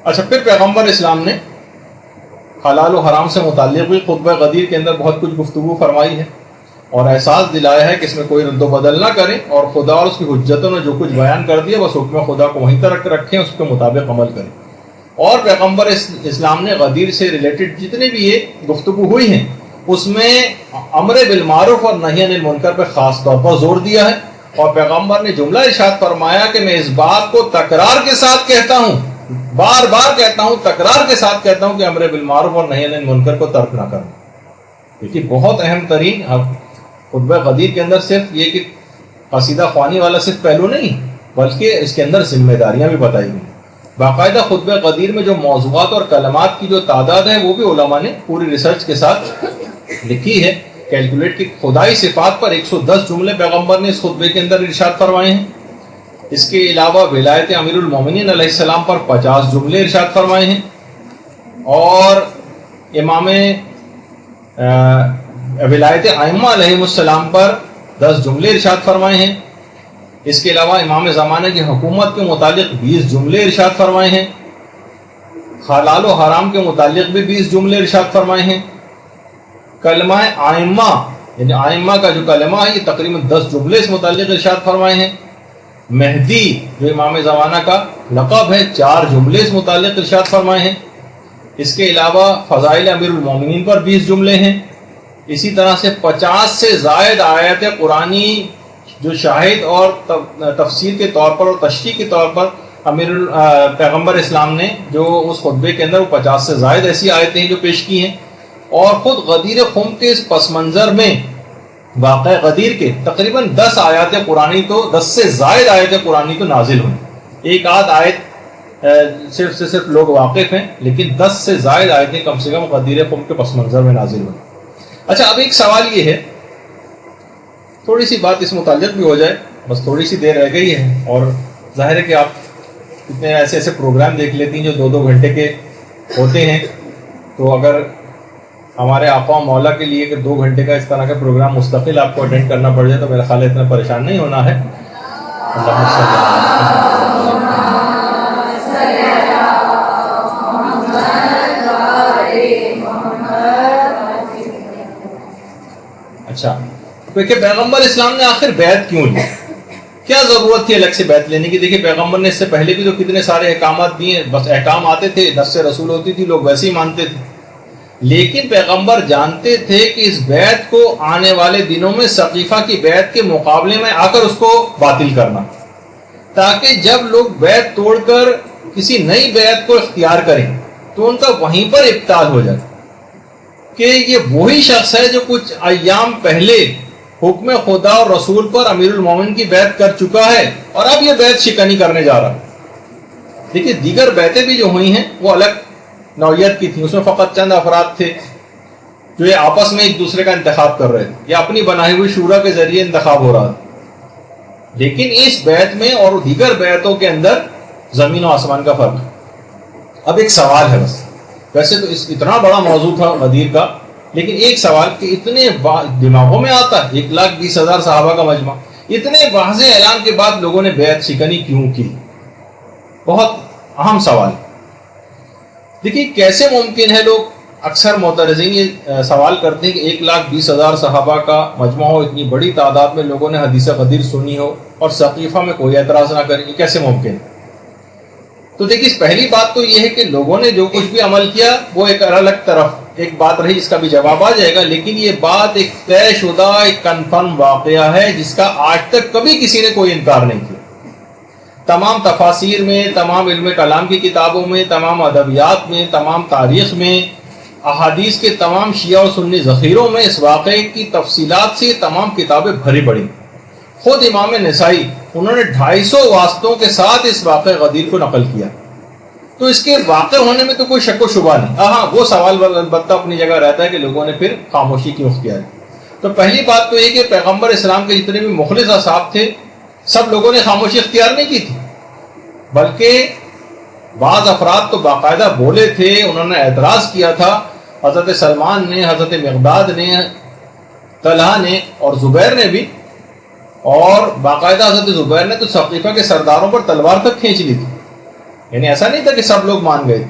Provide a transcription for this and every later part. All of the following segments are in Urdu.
اچھا، پھر پیغمبر اسلام نے حلال و حرام سے متعلق بھی خطبہ غدیر کے اندر بہت کچھ گفتگو فرمائی ہے اور احساس دلایا ہے کہ اس میں کوئی رد و بدل نہ کریں اور خدا اور اس کی حجتوں نے جو کچھ بیان کر دیا بس حکم خدا کو وہیں تک رکھیں، اس کے مطابق عمل کریں۔ اور پیغمبر اسلام نے غدیر سے ریلیٹڈ جتنے بھی یہ گفتگو ہوئی ہیں اس میں امر بالمعروف اور نہی عن المنکر پہ خاص طور پر زور دیا ہے، اور پیغمبر نے جملہ ارشاد فرمایا کہ میں اس بات کو تکرار کے ساتھ کہتا ہوں، بار بار کہتا ہوں، تکرار کے ساتھ کہتا ہوں کہ امر بالمعروف اور نہی عن المنکر کو ترک نہ کروں۔ دیکھیے بہت اہم ترین خطبہ غدیر کے اندر صرف یہ کہ قصیدہ خوانی والا صرف پہلو نہیں بلکہ اس کے اندر ذمہ داریاں بھی بتائی گئی۔ باقاعدہ خطبہ غدیر میں جو موضوعات اور کلمات کی جو تعداد ہے وہ بھی علماء نے پوری ریسرچ کے ساتھ لکھی ہے، کیلکولیٹ کی۔ خدائی صفات پر 110 جملے پیغمبر نے اس خطبے کے اندر ارشاد فرمائے ہیں۔ اس کے علاوہ ولایت امیر المومنین علیہ السلام پر 50 جملے ارشاد فرمائے ہیں، اور امام ولایت ائمہ علیہ السلام پر 10 جملے ارشاد فرمائے ہیں۔ اس کے علاوہ امام زمانہ کی حکومت کے متعلق 20 جملے ارشاد فرمائے ہیں، حلال و حرام کے متعلق بھی 20 جملے ارشاد فرمائے ہیں۔ کلمہ ائمہ یعنی ائمہ کا جو کلمہ ہے یہ تقریباً 10 جملے اس متعلق ارشاد فرمائے ہیں۔ مہدی جو امام زمانہ کا لقب ہے 4 جملے اس متعلق ارشاد فرمائے ہیں۔ اس کے علاوہ فضائل امیر المومنین پر 20 جملے ہیں۔ اسی طرح سے 50 سے زائد آیات قرآنی جو شاہد اور تفسیر کے طور پر اور تشریح کے طور پر پیغمبر اسلام نے جو اس خطبے کے اندر وہ 50 سے زائد ایسی آیتیں ہیں جو پیش کی ہیں، اور خود غدیر خم کے اس پس منظر میں واقع غدیر کے تقریباً 10 آیات قرآنی تو 10 سے زائد آیات قرآنی تو نازل ہوئی، ایک آدھ آیت صرف سے صرف لوگ واقف ہیں، لیکن 10 سے زائد آیتیں کم سے کم غدیر خم کے پس منظر میں نازل ہوئی۔ اچھا، اب ایک سوال یہ ہے، تھوڑی سی بات اس متعلق بھی ہو جائے، بس تھوڑی سی دیر رہ گئی ہے، اور ظاہر ہے کہ آپ اتنے ایسے ایسے پروگرام دیکھ لیتی ہیں جو 2-2 گھنٹے کے ہوتے ہیں، تو اگر ہمارے آقا و مولا کے لیے کہ 2 گھنٹے کا اس طرح کا پروگرام مستقل آپ کو اٹینڈ کرنا پڑ جائے تو میرا خیال ہے اتنا پریشان نہیں ہونا ہے۔ اچھا، کہ پیغمبر اسلام نے آخر بیعت کیوں لی؟ کیا ضرورت تھی الگ سے بیعت لینے کی؟ دیکھیے پیغمبر نے اس سے پہلے بھی تو کتنے سارے احکامات دیے، بس احکام آتے تھے، نص رسول ہوتی تھی، لوگ ویسے ہی مانتے تھے، لیکن پیغمبر جانتے تھے کہ اس بیعت کو آنے والے دنوں میں ثقیفہ کی بیعت کے مقابلے میں آ کر اس کو باطل کرنا، تاکہ جب لوگ بیعت توڑ کر کسی نئی بیعت کو اختیار کریں تو ان کا وہیں پر ابطال ہو جائے کہ یہ وہی شخص ہے جو کچھ ایام پہلے حکم خدا اور رسول پر امیر المومن کی بیعت کر چکا ہے اور اب یہ بیعت شکنی کرنے جا رہا ہے۔ دیکھیے دیگر بیعتیں بھی جو ہوئی ہیں وہ الگ نوعیت کی تھیں، اس میں فقط چند افراد تھے جو یہ آپس میں ایک دوسرے کا انتخاب کر رہے تھے یا اپنی بنائی ہوئی شورا کے ذریعے انتخاب ہو رہا تھا، لیکن اس بیعت میں اور دیگر بیعتوں کے اندر زمین و آسمان کا فرق ہے۔ اب ایک سوال ہے، بس ویسے تو اتنا بڑا موضوع تھا غدیر کا، لیکن ایک سوال کہ اتنے دماغوں میں آتا ہے 1,20,000 صحابہ کا مجمع، اتنے واضح اعلان کے بعد لوگوں نے بیعت شکنی کیوں کی؟ بہت اہم سوال۔ دیکھیے کیسے ممکن ہے، لوگ اکثر معترضین یہ سوال کرتے ہیں کہ 1,20,000 صحابہ کا مجمع ہو، اتنی بڑی تعداد میں لوگوں نے حدیث غدیر سنی ہو اور ثقیفہ میں کوئی اعتراض نہ کرے، یہ کیسے ممکن ہے؟ تو دیکھیے پہلی بات تو یہ ہے کہ لوگوں نے جو کچھ بھی عمل کیا وہ ایک الگ طرف ایک بات رہی، اس کا بھی جواب آ جائے گا، لیکن یہ بات ایک طے شدہ ایک کنفرم واقعہ ہے جس کا آج تک کبھی کسی نے کوئی انکار نہیں کیا۔ تمام تفاسیر میں، تمام علم کلام کی کتابوں میں، تمام ادبیات میں، تمام تاریخ میں، احادیث کے تمام شیعہ و سنی ذخیروں میں اس واقعے کی تفصیلات سے تمام کتابیں بھری پڑی۔ خود امام نسائی انہوں نے 250 واسطوں کے ساتھ اس واقع غدیر کو نقل کیا، تو اس کے واقع ہونے میں تو کوئی شک و شبہ نہیں۔ ہاں وہ سوال البتہ اپنی جگہ رہتا ہے کہ لوگوں نے پھر خاموشی کیوں اختیار کی؟ تو پہلی بات تو یہ کہ پیغمبر اسلام کے جتنے بھی مخلص اصحاب تھے سب لوگوں نے خاموشی اختیار نہیں کی تھی، بلکہ بعض افراد تو باقاعدہ بولے تھے، انہوں نے اعتراض کیا تھا۔ حضرت سلمان نے، حضرت مقداد نے، طلحہ نے اور زبیر نے بھی، اور باقاعدہ حضرت زبیر نے تو ثقیفہ کے سرداروں پر تلوار تک کھینچ لی تھی، یعنی ایسا نہیں تھا کہ سب لوگ مان گئے.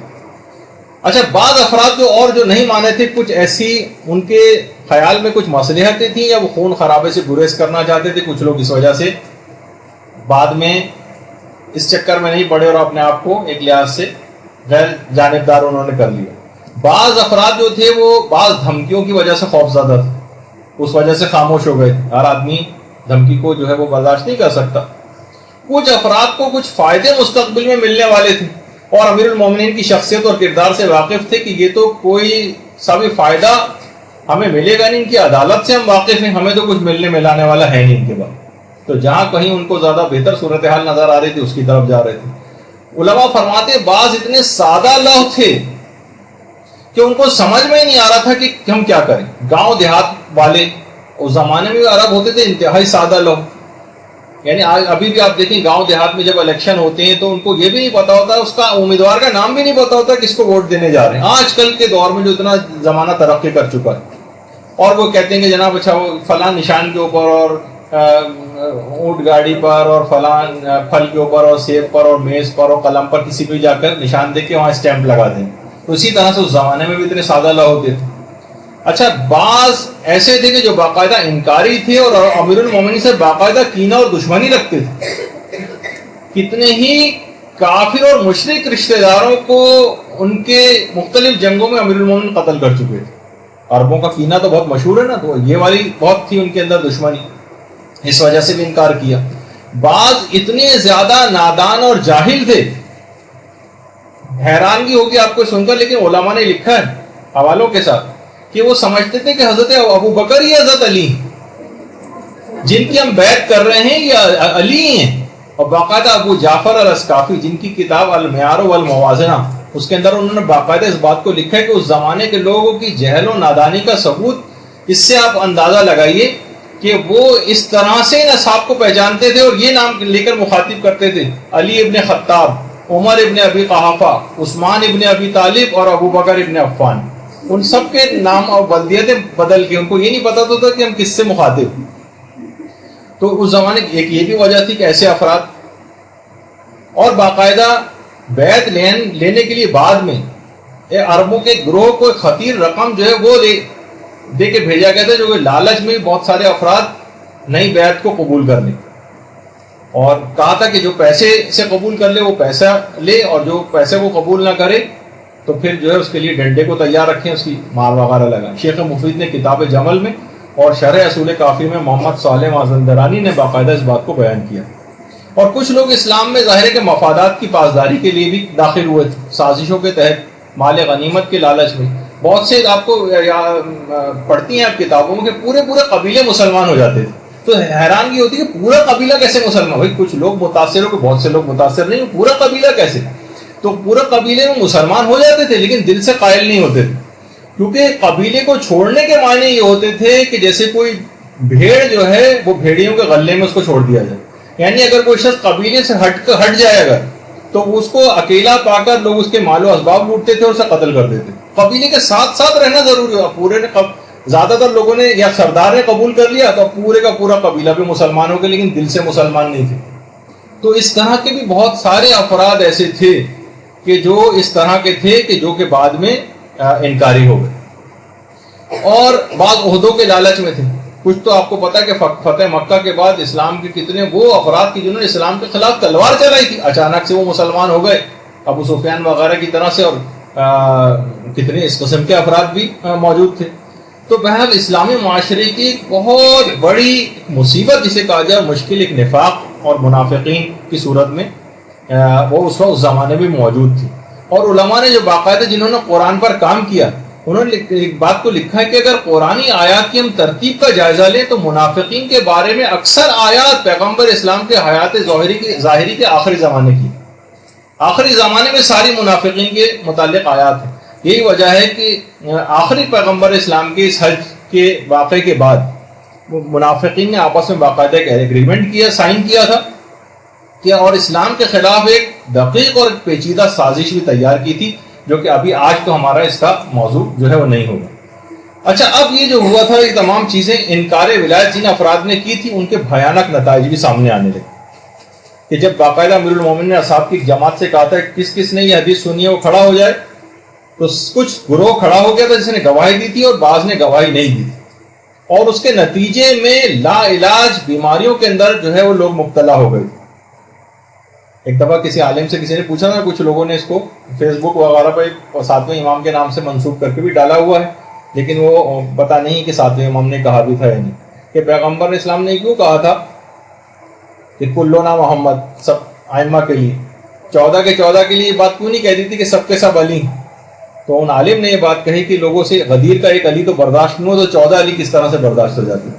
اچھا بعض افراد جو نہیں مانے تھے, کچھ ایسی ان کے خیال میں کچھ مصلحتیں تھیں یا وہ خون خرابے سے گریز کرنا چاہتے تھے. کچھ لوگ اس وجہ سے بعد میں اس چکر میں نہیں پڑے اور اپنے آپ کو ایک لحاظ سے غیر جانبدار انہوں نے کر لیا. بعض افراد جو تھے وہ بعض دھمکیوں کی وجہ سے خوف زدہ تھے, اس وجہ سے خاموش ہو گئے. ہر آدمی دھمکی کو جو ہے وہ برداشت نہیں کر سکتا. کچھ افراد کو کچھ فائدے مستقبل میں ملنے والے تھے اور امیر المومنین کی شخصیت اور کردار سے واقف تھے کہ یہ تو کوئی سا بھی فائدہ ہمیں ملے گا نہیں, ان کی عدالت سے ہم واقف ہیں, ہمیں تو کچھ ملنے ملانے والا ہے نہیں ان کے بعد. تو جہاں کہیں ان کو زیادہ بہتر صورتحال نظر آ رہی تھی اس کی طرف جا رہے تھے. علماء فرماتے بعض اتنے سادہ لوگ تھے کہ ان کو سمجھ میں ہی نہیں آ رہا تھا کہ ہم کیا کریں. گاؤں دیہات والے اس زمانے میں عرب ہوتے تھے انتہائی سادہ لوگ. یعنی ابھی بھی آپ دیکھیں گاؤں دیہات میں جب الیکشن ہوتے ہیں تو ان کو یہ بھی نہیں پتا ہوتا, اس کا امیدوار کا نام بھی نہیں پتا ہوتا کس کو ووٹ دینے جا رہے ہیں. آج کل کے دور میں جو اتنا زمانہ ترقی کر چکا ہے اور وہ کہتے ہیں کہ جناب اچھا وہ فلاں نشان کے اوپر اور اونٹ گاڑی پر اور فلاں پھل کے اوپر اور سیب پر اور میز پر اور قلم پر کسی پہ جا کر نشان دے کے وہاں اسٹیمپ لگا دیں. تو اسی طرح سے اس زمانے میں بھی اتنے سادہ لوگ ہوتے تھے. اچھا بعض ایسے تھے کہ جو باقاعدہ انکاری تھے اور امیر المومنین سے باقاعدہ کینہ اور دشمنی رکھتے تھے. کتنے ہی کافر اور مشرک رشتہ داروں کو ان کے مختلف جنگوں میں امیر المومنین قتل کر چکے تھے. عربوں کا کینہ تو بہت مشہور ہے نا, تو یہ والی بہت تھی ان کے اندر دشمنی, اس وجہ سے بھی انکار کیا. بعض اتنے زیادہ نادان اور جاہل تھے, حیرانگی ہوگی آپ کو سن کر, لیکن علماء نے لکھا ہے حوالوں کے ساتھ کہ وہ سمجھتے تھے کہ حضرت ابو بکر یا حضرت علی جن کی ہم بیعت کر رہے ہیں یہ علی ہیں. اور باقاعدہ ابو جعفر الاسقافی جن کی کتاب المعیار والموازنہ, اس کے اندر انہوں نے باقاعدہ اس بات کو لکھا ہے کہ اس زمانے کے لوگوں کی جہل و نادانی کا ثبوت, اس سے آپ اندازہ لگائیے کہ وہ اس طرح سے ان اصحاب کو پہچانتے تھے اور یہ نام لے کر مخاطب کرتے تھے: علی ابن خطاب, عمر ابن ابی قحافہ, عثمان ابن ابی طالب اور ابو بکر ابن عفان. ان سب کے نام اور بلدیتیں بدل کے ان کو یہ نہیں پتا تھا کہ ہم کس سے مخاطب. تو اس زمانے کی ایک یہ بھی وجہ تھی کہ ایسے افراد, اور باقاعدہ بیعت لینے کے لیے بعد میں عربوں کے گروہ کو ایک خطیر رقم جو ہے وہ دے کے بھیجا گیا تھا, جو کہ لالچ میں بہت سارے افراد نئی بیعت کو قبول کر لیں, اور کہا تھا کہ جو پیسے سے قبول کر لے وہ پیسہ لے اور جو پیسے کو قبول نہ کرے تو پھر جو ہے اس کے لیے ڈنڈے کو تیار رکھیں, اس کی مار وغیرہ لگائیں. شیخ مفید نے کتاب جمل میں اور شرح اصول کافی میں محمد صالح مازندرانی نے باقاعدہ اس بات کو بیان کیا. اور کچھ لوگ اسلام میں ظاہر ہے کہ مفادات کی پاسداری کے لیے بھی داخل ہوئے تھے, سازشوں کے تحت مال غنیمت کے لالچ میں. بہت سے آپ کو پڑھتی ہیں آپ کتابوں میں کہ پورے قبیلے مسلمان ہو جاتے تھے. تو حیرانگی ہوتی ہے کہ پورا قبیلہ کیسے مسلمان, بھائی کچھ لوگ متاثر ہو کہ بہت سے لوگ متاثر نہیں, پورا قبیلہ کیسے؟ تو پورے قبیلے میں مسلمان ہو جاتے تھے لیکن دل سے قائل نہیں ہوتے تھے, کیونکہ قبیلے کو چھوڑنے کے معنی یہ ہوتے تھے کہ جیسے کوئی بھیڑ جو ہے وہ بھیڑیوں کے غلے میں اس کو چھوڑ دیا جائے. یعنی اگر کوئی شخص قبیلے سے ہٹ جائے گا تو اس کو اکیلا پا کر لوگ اس کے مال و اسباب لوٹتے تھے اور اسے قتل کر دیتے. قبیلے کے ساتھ ساتھ رہنا ضروری ہے. پورے نے زیادہ تر لوگوں نے یا سردار نے قبول کر لیا تو پورے کا پورا قبیلہ بھی مسلمان ہو گیا لیکن دل سے مسلمان نہیں تھے. تو اس طرح کے بھی بہت سارے افراد ایسے تھے کہ جو اس طرح کے تھے کہ جو کہ بعد میں انکاری ہو گئے, اور بعض عہدوں کے لالچ میں تھے. کچھ تو آپ کو پتا ہے کہ فتح مکہ کے بعد اسلام کے کتنے وہ افراد کی جنہوں نے اسلام کے خلاف تلوار چلائی تھی, اچانک سے وہ مسلمان ہو گئے, ابو سفیان وغیرہ کی طرح سے, اور کتنے اس قسم کے افراد بھی موجود تھے. تو بہرحال اسلامی معاشرے کی ایک بہت بڑی مصیبت جسے کہا جائے, مشکل, ایک نفاق اور منافقین کی صورت میں وہ اس وقت اس زمانے میں موجود تھی. اور علماء نے جو باقاعدہ جنہوں نے قرآن پر کام کیا انہوں نے ایک بات کو لکھا ہے کہ اگر قرآنی آیات کی ہم ترتیب کا جائزہ لیں تو منافقین کے بارے میں اکثر آیات پیغمبر اسلام کے حیات ظاہری کے آخری زمانے کی, آخری زمانے میں ساری منافقین کے متعلق آیات ہیں. یہی وجہ ہے کہ آخری پیغمبر اسلام کے اس حج کے واقعے کے بعد منافقین نے آپس میں باقاعدہ ایک ایگریمنٹ کیا, سائن کیا تھا کہ, اور اسلام کے خلاف ایک دقیق اور پیچیدہ سازش بھی تیار کی تھی, جو کہ ابھی آج تو ہمارا اس کا موضوع جو ہے وہ نہیں ہوگا. اچھا, اب یہ جو ہوا تھا یہ تمام چیزیں انکار ولایت جن افراد نے کی تھی ان کے بھیانک نتائج بھی سامنے آنے لگے. کہ جب باقاعدہ امیر المومنین نے اصحاب کی جماعت سے کہا تھا کہ کس کس نے یہ حدیث سنی ہے وہ کھڑا ہو جائے، تو کچھ گروہ کھڑا ہو گیا تھا جس نے گواہی دی تھی اور بعض نے گواہی نہیں دی تھی، اور اس کے نتیجے میں لا علاج بیماریوں کے اندر جو ہے وہ لوگ مبتلا ہو گئے۔ ایک دفعہ کسی عالم سے کسی نے پوچھا تھا، کچھ لوگوں نے اس کو فیس بک وغیرہ پہ ساتویں امام کے نام سے منسوب کر کے بھی ڈالا ہوا ہے، لیکن وہ پتہ نہیں کہ ساتویں امام نے کہا بھی تھا یا نہیں، کہ پیغمبر اسلام نے کیوں کہا تھا کہ کلونا محمد، سب ائمہ کے لیے 14 کے 14 کے لیے یہ بات کیوں نہیں کہہ دی تھی کہ سب کے سب علی ہیں؟ تو ان عالم نے یہ بات کہی کہ لوگوں سے غدیر کا ایک علی تو برداشت نہیں ہو تو 14 علی کس طرح سے برداشت ہو جاتی۔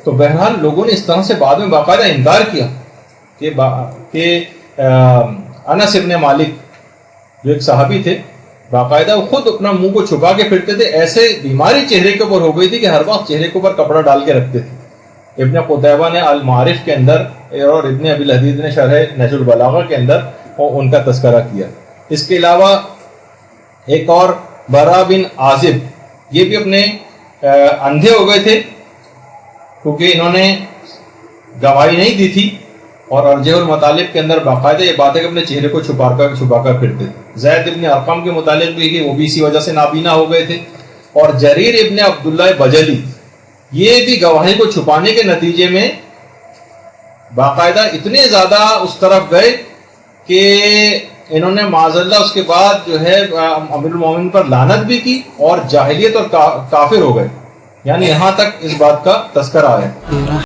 تو بہرحال لوگوں نے اس طرح سے بعد میں باقاعدہ انکار کیا کہ انس ابن مالک جو ایک صحابی تھے، باقاعدہ وہ خود اپنا منہ کو چھپا کے پھرتے تھے، ایسے بیماری چہرے کے اوپر ہو گئی تھی کہ ہر وقت چہرے کے اوپر کپڑا ڈال کے رکھتے تھے۔ ابن قتیبہ نے المعارف کے اندر اور ابن ابی الحدید نے شرح نہج البلاغہ کے اندر ان کا تذکرہ کیا۔ اس کے علاوہ ایک اور برا بن عازب، یہ بھی اپنے اندھے ہو گئے تھے کیونکہ انہوں نے گواہی نہیں دی تھی، اور ارجح المطالب کے اندر باقاعدہ یہ بات ہے کہ اپنے چہرے کو چھپا کر پھرتے تھے۔ زید ابن ارقم کے متعلق بھی کہ وہ بھی اسی وجہ سے نابینا ہو گئے تھے، اور جریر ابن عبداللہ بجلی یہ بھی گواہی کو چھپانے کے نتیجے میں باقاعدہ اتنے زیادہ اس طرف گئے کہ انہوں نے معاذ اللہ اس کے بعد جو ہے امیر المومنین پر لعنت بھی کی اور جاہلیت اور کافر ہو گئے، یعنی یہاں تک اس بات کا تذکرہ آیا۔